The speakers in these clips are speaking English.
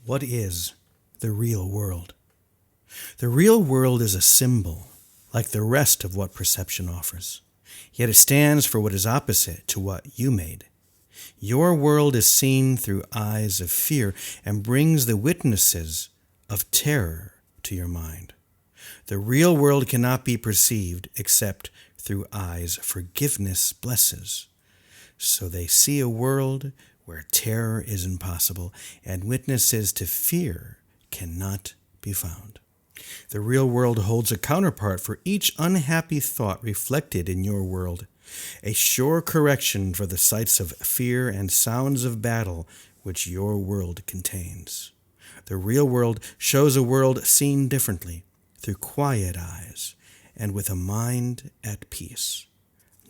What is the real world? The real world is a symbol, like the rest of what perception offers. Yet it stands for what is opposite to what you made. Your world is seen through eyes of fear and brings the witnesses of terror to your mind. The real world cannot be perceived except through eyes forgiveness blesses. So they see a world where terror is impossible and witnesses to fear cannot be found. The real world holds a counterpart for each unhappy thought reflected in your world, a sure correction for the sights of fear and sounds of battle which your world contains. The real world shows a world seen differently, through quiet eyes and with a mind at peace.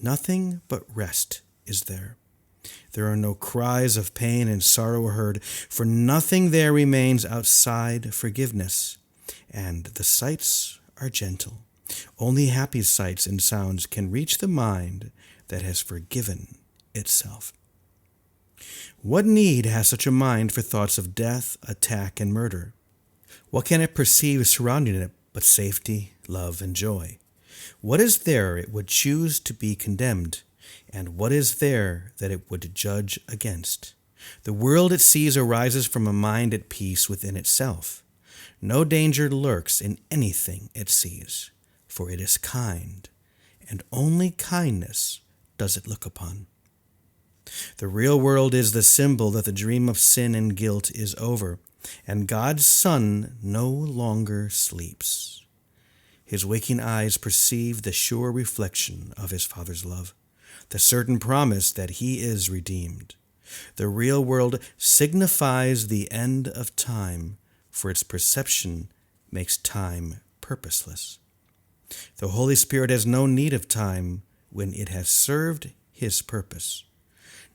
Nothing but rest is there. There are no cries of pain and sorrow heard, for nothing there remains outside forgiveness, and the sights are gentle. Only happy sights and sounds can reach the mind that has forgiven itself. What need has such a mind for thoughts of death, attack, and murder? What can it perceive surrounding it but safety, love, and joy? What is there it would choose to be condemned? And what is there that it would judge against? The world it sees arises from a mind at peace within itself. No danger lurks in anything it sees, for it is kind, and only kindness does it look upon. The real world is the symbol that the dream of sin and guilt is over, and God's Son no longer sleeps. His waking eyes perceive the sure reflection of his Father's love, the certain promise that he is redeemed. The real world signifies the end of time, for its perception makes time purposeless. The Holy Spirit has no need of time when it has served his purpose.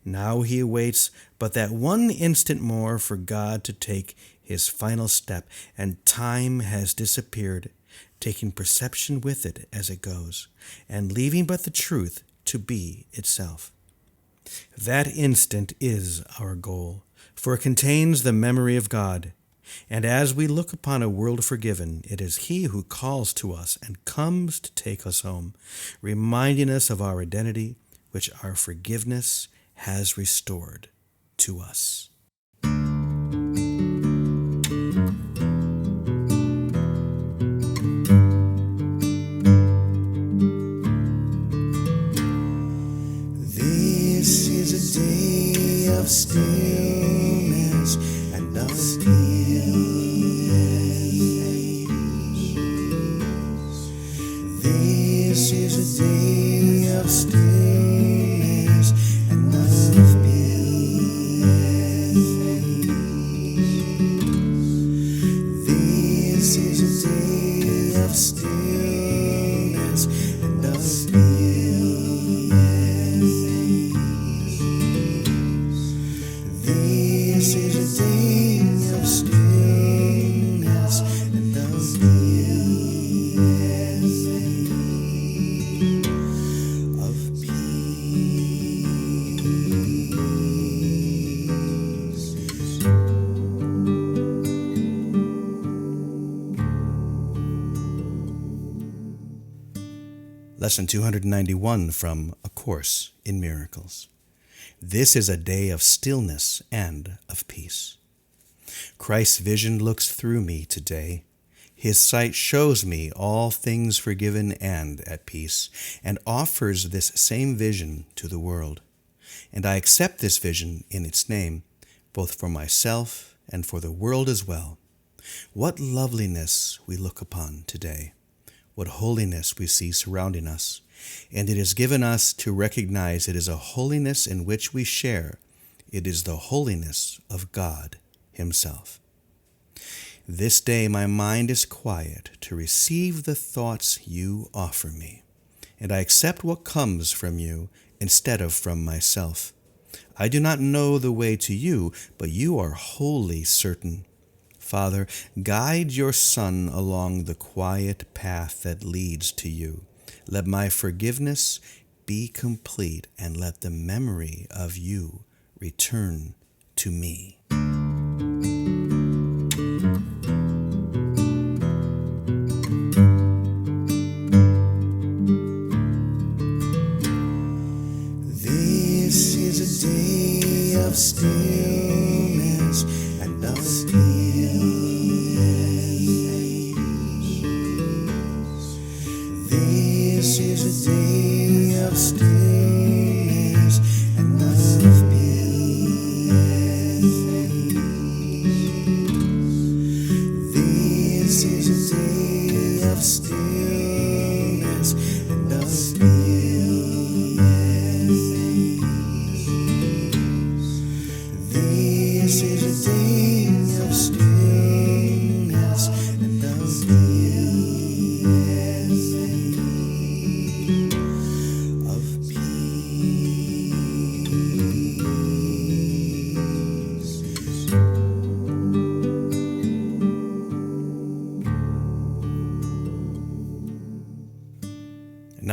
Now he awaits but that one instant more for God to take his final step, and time has disappeared, taking perception with it as it goes, and leaving but the truth to be itself. That instant is our goal, for it contains the memory of God. And as we look upon a world forgiven, it is he who calls to us and comes to take us home, reminding us of our identity, which our forgiveness has restored to us. This is a day of stillness and of peace. This is a day of stillness and of peace. This is a day of stillness and of peace. This is a day of stillness and of peace. Of peace. Lesson 291 from A Course in Miracles. This is a day of stillness and of peace. Christ's vision looks through me today. His sight shows me all things forgiven and at peace, and offers this same vision to the world. And I accept this vision in its name, both for myself and for the world as well. What loveliness we look upon today. What holiness we see surrounding us. And it is given us to recognize it is a holiness in which we share. It is the holiness of God himself. This day my mind is quiet to receive the thoughts you offer me, and I accept what comes from you instead of from myself. I do not know the way to you, but you are wholly certain. Father, guide your Son along the quiet path that leads to you. Let my forgiveness be complete, and let the memory of you return to me.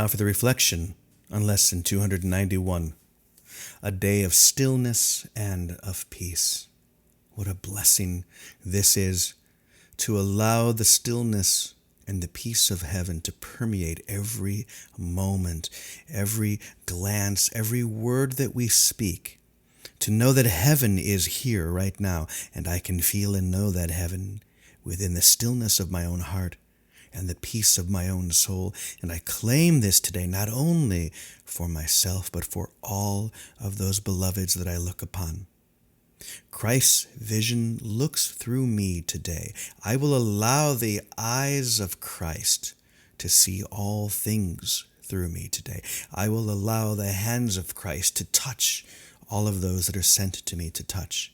Now for the reflection on Lesson 291, a day of stillness and of peace. What a blessing this is, to allow the stillness and the peace of heaven to permeate every moment, every glance, every word that we speak. To know that heaven is here right now, and I can feel and know that heaven within the stillness of my own heart and the peace of my own soul. And I claim this today, not only for myself, but for all of those beloveds that I look upon. Christ's vision looks through me today. I will allow the eyes of Christ to see all things through me today. I will allow the hands of Christ to touch all of those that are sent to me to touch.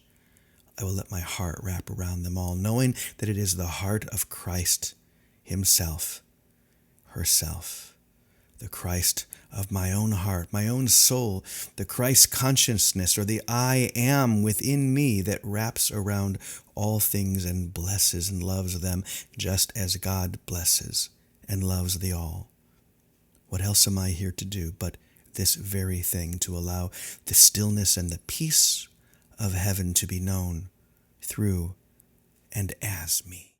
I will let my heart wrap around them all, knowing that it is the heart of Christ himself, herself, the Christ of my own heart, my own soul, the Christ consciousness, or the I am within me that wraps around all things and blesses and loves them just as God blesses and loves the all. What else am I here to do but this very thing, to allow the stillness and the peace of heaven to be known through and as me?